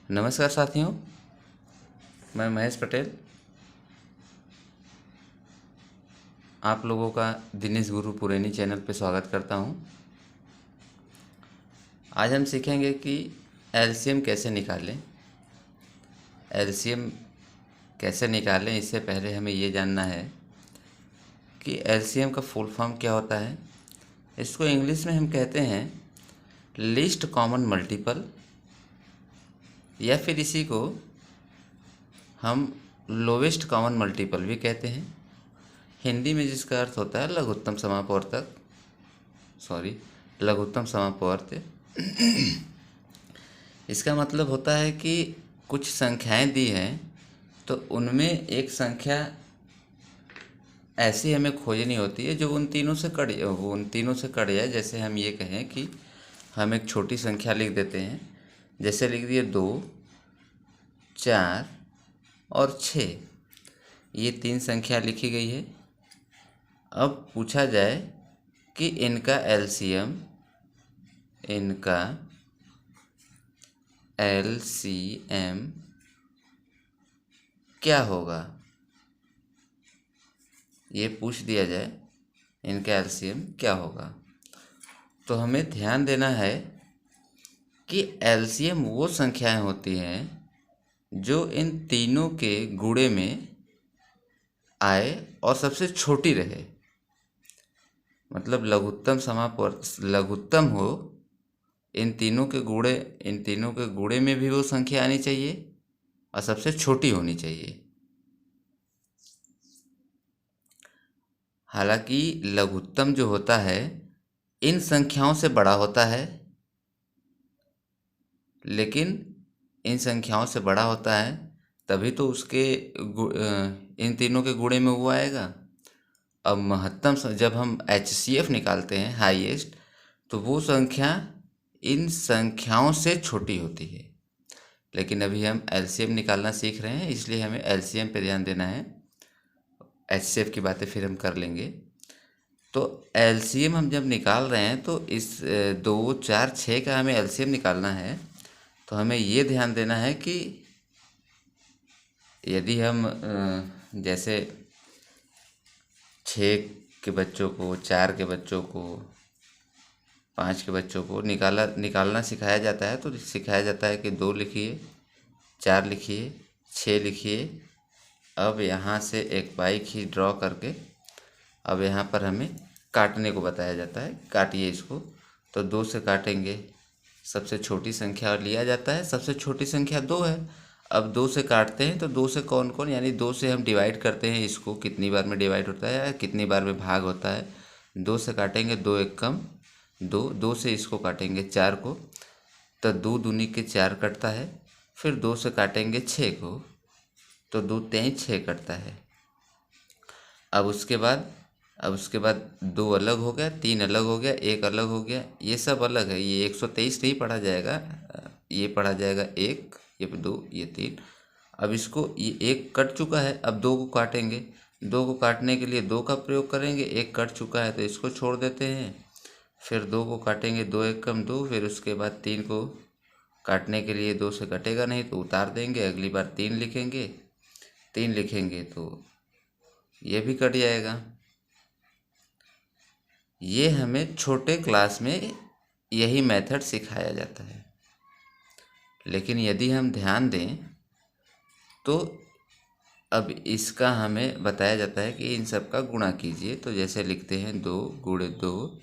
नमस्कार साथियों, मैं महेश पटेल आप लोगों का दिनेश गुरु पुरैनी चैनल पे स्वागत करता हूं। आज हम सीखेंगे कि एलसीएम कैसे निकालें। एलसीएम कैसे निकालें इससे पहले हमें ये जानना है कि एलसीएम का फुल फॉर्म क्या होता है। इसको इंग्लिश में हम कहते हैं लीस्ट कॉमन मल्टीपल, या फिर इसी को हम लोवेस्ट कॉमन मल्टीपल भी कहते हैं। हिंदी में जिसका अर्थ होता है लघुत्तम समापवर्तक, लघुत्तम समापवर्त्य। इसका मतलब होता है कि कुछ संख्याएं दी हैं तो उनमें एक संख्या ऐसी हमें खोजनी होती है जो उन तीनों से कट जाए। जैसे हम ये कहें कि हम एक छोटी संख्या लिख देते हैं, जैसे लिख दिए 2, 4 और 6। ये 3 संख्या लिखी गई है। अब पूछा जाए कि इनका एलसीएम क्या होगा। ये पूछ दिया जाए इनका एलसीएम क्या होगा, तो हमें ध्यान देना है कि एलसीएम वो संख्याएं होती हैं जो इन तीनों के गुणे में आए और सबसे छोटी रहे। मतलब लघुत्तम हो, इन तीनों के गुणे में भी वो संख्या आनी चाहिए और सबसे छोटी होनी चाहिए। हालांकि लघुत्तम जो होता है इन संख्याओं से बड़ा होता है, लेकिन इन संख्याओं से बड़ा होता है तभी तो इन तीनों के गुणे में वो आएगा। अब महत्तम जब हम HCF निकालते हैं हाईएस्ट, तो वो संख्या इन संख्याओं से छोटी होती है। लेकिन अभी हम एलसीएम निकालना सीख रहे हैं, इसलिए हमें एलसीएम पे ध्यान देना है। HCF की बातें फिर हम कर लेंगे। तो एलसीएम हम जब निकाल रहे हैं तो इस 2, 4, 6 का हमें एलसीएम निकालना है। तो हमें ये ध्यान देना है कि यदि हम जैसे 6 के बच्चों को, 4 के बच्चों को, 5 के बच्चों को निकालना सिखाया जाता है, तो सिखाया जाता है कि 2 लिखिए, 4 लिखिए, 6 लिखिए। अब यहाँ से एक बाइक ही ड्रॉ करके अब यहाँ पर हमें काटने को बताया जाता है। काटिए इसको। तो 2 से काटेंगे, सबसे छोटी संख्या लिया जाता है। सबसे छोटी संख्या 2 है। अब 2 से काटते हैं तो 2 से कौन कौन, यानी 2 से हम डिवाइड करते हैं। इसको कितनी बार में डिवाइड होता है या कितनी बार में भाग होता है। 2 से काटेंगे, 2 एक कम 2, 2 से इसको काटेंगे 4 को, तो 2 दूनी के 4 कटता है। फिर 2 से काटेंगे 6 को, तो 2 तेईं 6 कटता है। अब उसके बाद 2 अलग हो गया, 3 अलग हो गया, 1 अलग हो गया। ये सब अलग है। ये 123 नहीं पढ़ा जाएगा, ये पढ़ा जाएगा 1, ये 2, ये 3। अब इसको ये 1 कट चुका है, अब 2 को काटेंगे। 2 को काटने के लिए 2 का प्रयोग करेंगे। 1 कट चुका है तो इसको छोड़ देते हैं। फिर 2 को काटेंगे, 2 एक कम 2। फिर उसके बाद 3 को काटने के लिए 2 से कटेगा नहीं तो उतार देंगे। अगली बार 3 लिखेंगे, 3 लिखेंगे तो ये भी कट जाएगा। ये हमें छोटे क्लास में यही मेथड सिखाया जाता है। लेकिन यदि हम ध्यान दें तो अब इसका हमें बताया जाता है कि इन सब का गुणा कीजिए। तो जैसे लिखते हैं 2 गुणे 2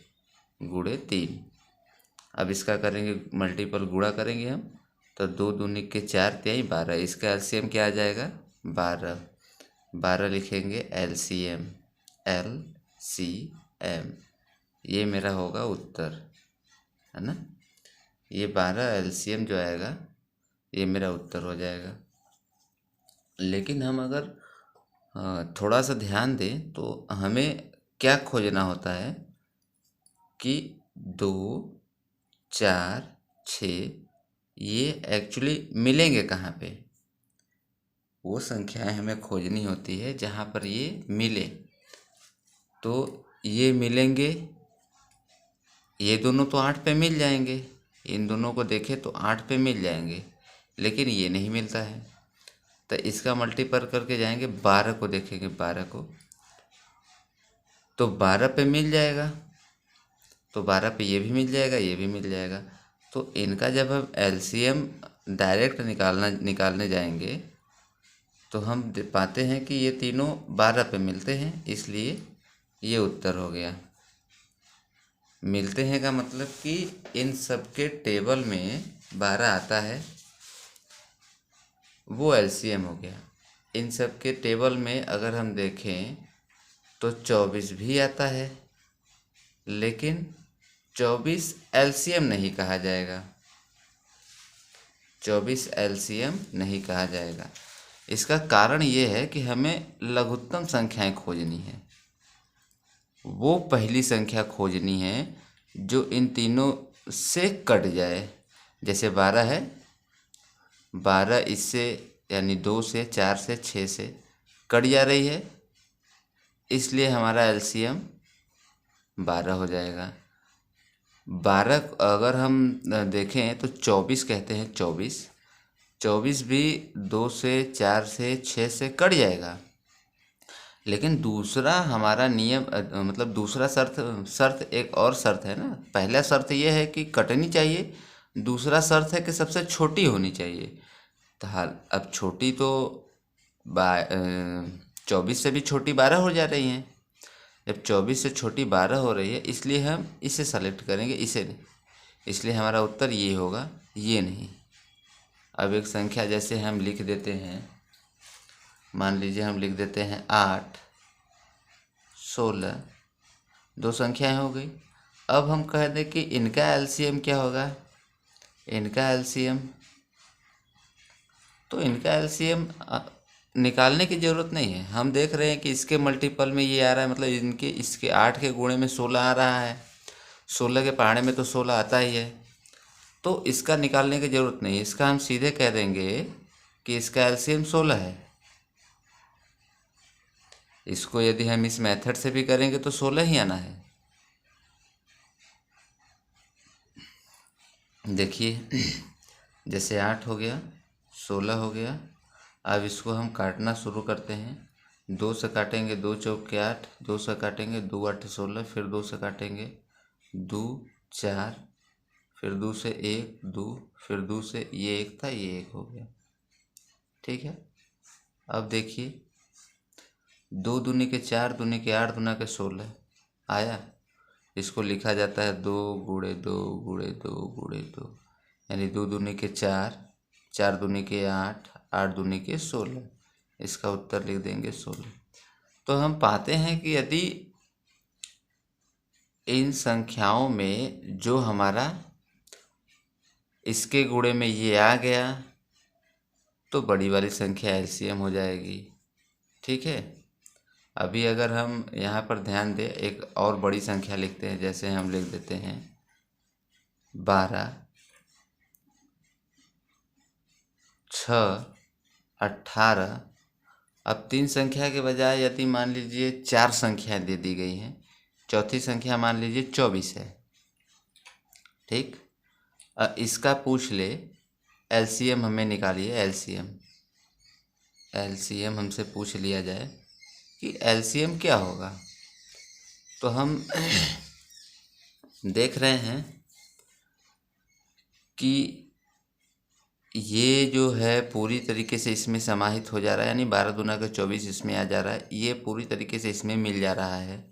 गुणे 3। अब इसका करेंगे मल्टीपल, गुणा करेंगे हम। तो 2 दूनी के 4 तिहाई 12। इसका एलसीएम क्या आ जाएगा? 12। 12 लिखेंगे एलसीएम, LCM। ये मेरा होगा उत्तर, है ना। ये 12 एलसीएम जो आएगा ये मेरा उत्तर हो जाएगा। लेकिन हम अगर थोड़ा सा ध्यान दें तो हमें क्या खोजना होता है कि 2, 4, 6 ये एक्चुअली मिलेंगे कहाँ पे। वो संख्याएं हमें खोजनी होती है जहाँ पर ये मिले। तो ये मिलेंगे, ये दोनों तो 8 पे मिल जाएंगे। इन दोनों को देखें तो 8 पे मिल जाएंगे। लेकिन ये नहीं मिलता है। तो इसका मल्टीपल करके जाएंगे, 12 को देखेंगे, 12 को तो 12 पे मिल जाएगा, तो 12 पे ये भी मिल जाएगा, ये भी मिल जाएगा। तो इनका जब हम एलसीएम डायरेक्ट निकालने जाएंगे तो हम पाते हैं कि ये तीनों 12 पे मिलते हैं, इसलिए ये उत्तर हो गया। मिलते हैं का मतलब कि इन सब के टेबल में 12 आता है, वो एलसीएम हो गया। इन सब के टेबल में अगर हम देखें तो 24 भी आता है, लेकिन 24 एलसीएम नहीं कहा जाएगा, 24 एलसीएम नहीं कहा जाएगा। इसका कारण ये है कि हमें लघुत्तम संख्याएं खोजनी है, वो पहली संख्या खोजनी है जो इन तीनों से कट जाए। जैसे 12 है, 12 इससे यानी 2 से, 4 से, 6 से कट जा रही है, इसलिए हमारा एलसीएम 12 हो जाएगा। 12 अगर हम देखें तो 24 कहते हैं, 24 भी 2 से, 4 से, 6 से कट जाएगा। लेकिन दूसरा हमारा नियम मतलब दूसरा शर्त एक और शर्त है ना। पहला शर्त ये है कि कटनी चाहिए, दूसरा शर्त है कि सबसे छोटी होनी चाहिए। तो हाल अब छोटी तो 24 से भी छोटी 12 हो जा रही हैं। जब 24 से छोटी 12 हो रही है, इसलिए हम इसे सेलेक्ट करेंगे, इसे नहीं। इसलिए हमारा उत्तर ये होगा, ये नहीं। अब एक संख्या जैसे हम लिख देते हैं, मान लीजिए हम लिख देते हैं 8, 16, दो संख्याएं हो गई। अब हम कह दें कि इनका एलसीएम क्या होगा, इनका एलसीएम, तो इनका एलसीएम निकालने की ज़रूरत नहीं है। हम देख रहे हैं कि इसके मल्टीपल में ये आ रहा है, मतलब इनके इसके 8 के गुणे में 16 आ रहा है, 16 के पहाड़े में तो 16 आता ही है, तो इसका निकालने की ज़रूरत नहीं है। इसका हम सीधे कह देंगे कि इसका एलसीएम 16 है। इसको यदि हम इस मेथड से भी करेंगे तो 16 ही आना है। देखिए जैसे 8 हो गया, 16 हो गया। अब इसको हम काटना शुरू करते हैं। 2 से काटेंगे, 2 चौक के 8, 2 से काटेंगे, 2 8 16, फिर 2 से काटेंगे, 2 4, फिर 2 से 1 2, फिर 2 से ये 1 था, ये 1 हो गया। ठीक है। अब देखिए 2 दूनी के 4, दूनी के 8, दूना के 16 आया। इसको लिखा जाता है 2 गुणे 2 गुणे 2 गुणे 2, यानी 2 दूनी के 4, 4 दूनी के 8, 8 दूनी के 16। इसका उत्तर लिख देंगे 16। तो हम पाते हैं कि यदि इन संख्याओं में जो हमारा इसके गुणे में ये आ गया तो बड़ी वाली संख्या एलसीएम हो जाएगी। ठीक है। अभी अगर हम यहाँ पर ध्यान दें, एक और बड़ी संख्या लिखते हैं। जैसे हम लिख देते हैं 12, 6, 18। अब 3 संख्या के बजाय यदि मान लीजिए 4 संख्याएं दे दी गई हैं, चौथी संख्या मान लीजिए 24 है। ठीक। इसका पूछ ले एलसीएम, हमें निकालिए एलसीएम। एलसीएम हमसे पूछ लिया जाए कि एलसीएम क्या होगा, तो हम देख रहे हैं कि ये जो है पूरी तरीके से इसमें समाहित हो जा रहा है, यानी 12 दूना का 24 इसमें आ जा रहा है। ये पूरी तरीके से इसमें मिल जा रहा है,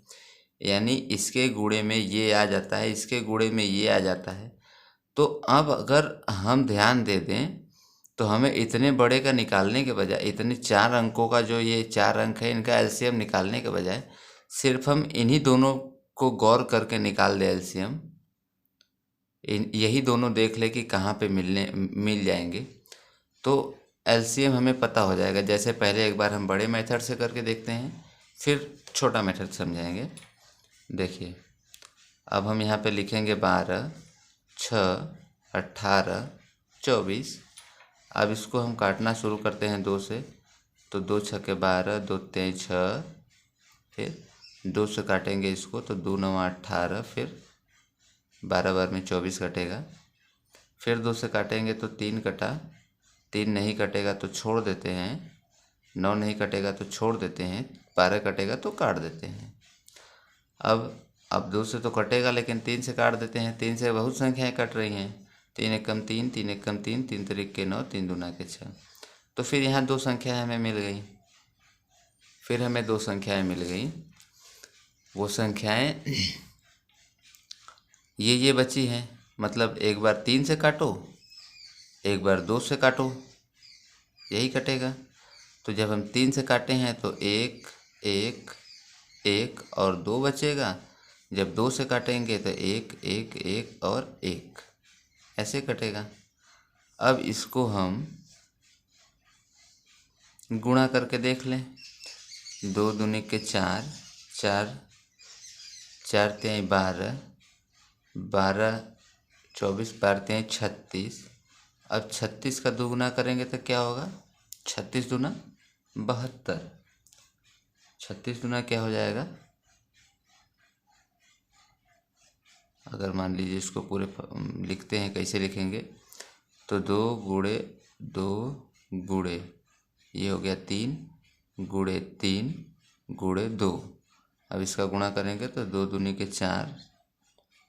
यानी इसके गुणे में ये आ जाता है, इसके गुणे में ये आ जाता है। तो अब अगर हम ध्यान दे दें तो हमें इतने बड़े का निकालने के बजाय, इतने 4 अंकों का जो ये 4 अंक है, इनका एलसीएम निकालने के बजाय सिर्फ हम इन्हीं दोनों को गौर करके निकाल दें एलसीएम। यही दोनों देख ले कि कहाँ पे मिल जाएंगे, तो एलसीएम हमें पता हो जाएगा। जैसे पहले एक बार हम बड़े मेथड से करके देखते हैं, फिर छोटा मेथड समझाएंगे। देखिए अब हम यहाँ पे लिखेंगे 12, 6, 18, 24। अब इसको हम काटना शुरू करते हैं 2 से, तो 2 छक्के 12, 2 3 6, फिर 2 से काटेंगे इसको तो 2 9 18, फिर 12 बार में 24 कटेगा। फिर 2 से काटेंगे तो 3 कटा 3 नहीं कटेगा तो छोड़ देते हैं, 9 नहीं कटेगा तो छोड़ देते हैं, 12 कटेगा तो काट देते हैं। अब 2 से तो कटेगा, लेकिन 3 से काट देते हैं। 3 से बहुत संख्याएं कट रही हैं। 3 एकम 3, 3 एकम 3, 3 तिरिक के 9, 3 दूना के 6। तो फिर यहाँ 2 संख्याएं हमें मिल गई। फिर हमें 2 संख्याएं मिल गई। वो संख्याएं ये बची हैं। मतलब एक बार 3 से काटो, एक बार 2 से काटो, यही कटेगा। तो जब हम 3 से काटे हैं तो 1 1 1 और 2 बचेगा। जब 2 से काटेंगे तो 1 1 1 और 1, ऐसे कटेगा। अब इसको हम गुणा करके देख लें। 2 दूनी के 4, 4 4 तिहाई 12, 12 24, 12 तिहाई 36। अब 36 का दुगुना करेंगे तो क्या होगा? 36 दूना 72। 36 दूना क्या हो जाएगा? अगर मान लीजिए इसको पूरे लिखते हैं, कैसे लिखेंगे? तो 2 गुणे 2 गुणे, ये हो गया 3 गुणे 3 गुणे 2। अब इसका गुणा करेंगे तो 2 दूनी के 4,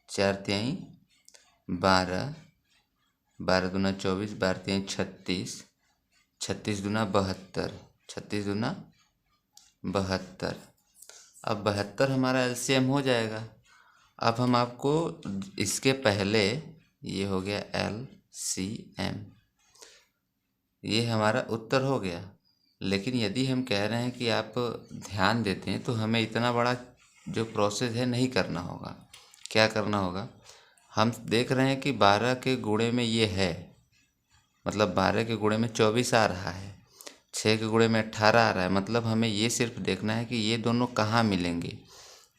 4 तिहाई 12, 12 दूना 24, 12 तिहाई 36, 36 दूना 72, 36 दूना 72। अब 72 हमारा एलसीएम हो जाएगा। अब हम आपको इसके पहले, ये हो गया एलसीएम, ये हमारा उत्तर हो गया। लेकिन यदि हम कह रहे हैं कि आप ध्यान देते हैं तो हमें इतना बड़ा जो प्रोसेस है नहीं करना होगा। क्या करना होगा? हम देख रहे हैं कि 12 के गुणे में ये है, मतलब 12 के गुणे में 24 आ रहा है, 6 के गुणे में 18 आ रहा है। मतलब हमें ये सिर्फ देखना है कि ये दोनों कहाँ मिलेंगे।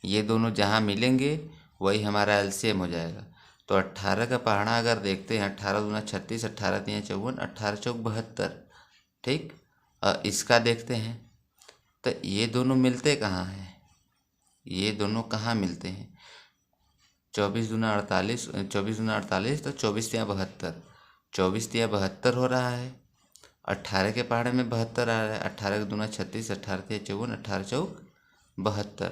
ये दोनों जहाँ मिलेंगे वही हमारा एलसीएम हो जाएगा। तो 18 का पहाड़ा अगर देखते हैं, 18 दूना 36, 18 तिहाई 54, 18 चौक 72, ठीक। इसका देखते हैं तो ये दोनों मिलते कहाँ हैं? ये दोनों कहाँ मिलते हैं? 24 दूना 48, 24 दूना 48, तो 24 तिहाई 72, 24 तिहाई 72 हो रहा है। 18 के पहाड़े में 72 आ रहा है। 18 के दूना 36, 18 तिहाई 54, 18 चौक 72।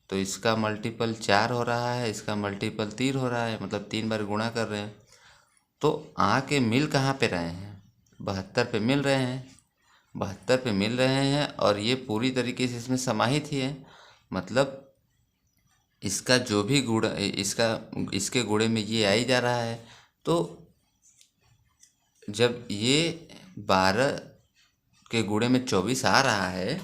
तो इसका मल्टीपल 4 हो रहा है, इसका मल्टीपल 3 हो रहा है, मतलब 3 बार गुणा कर रहे हैं। तो आके मिल कहाँ पे रहे हैं? 72 पे मिल रहे हैं, 72 पे मिल रहे हैं। और ये पूरी तरीके से इसमें समाहित ही है। मतलब इसका जो भी गुणा, इसके गुणे में ये आ ही जा रहा है। तो जब ये 12 के गुणे में 24 आ रहा है,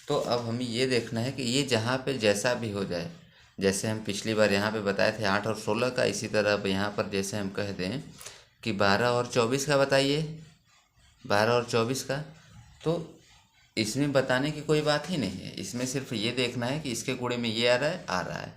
तो अब हमें ये देखना है कि ये जहाँ पे जैसा भी हो जाए, जैसे हम पिछली बार यहाँ पे बताए थे 8 और 16 का, इसी तरह अब यहाँ पर जैसे हम कह दें कि 12 और 24 का बताइए, 12 और 24 का, तो इसमें बताने की कोई बात ही नहीं है। इसमें सिर्फ ये देखना है कि इसके गुणे में ये आ रहा है,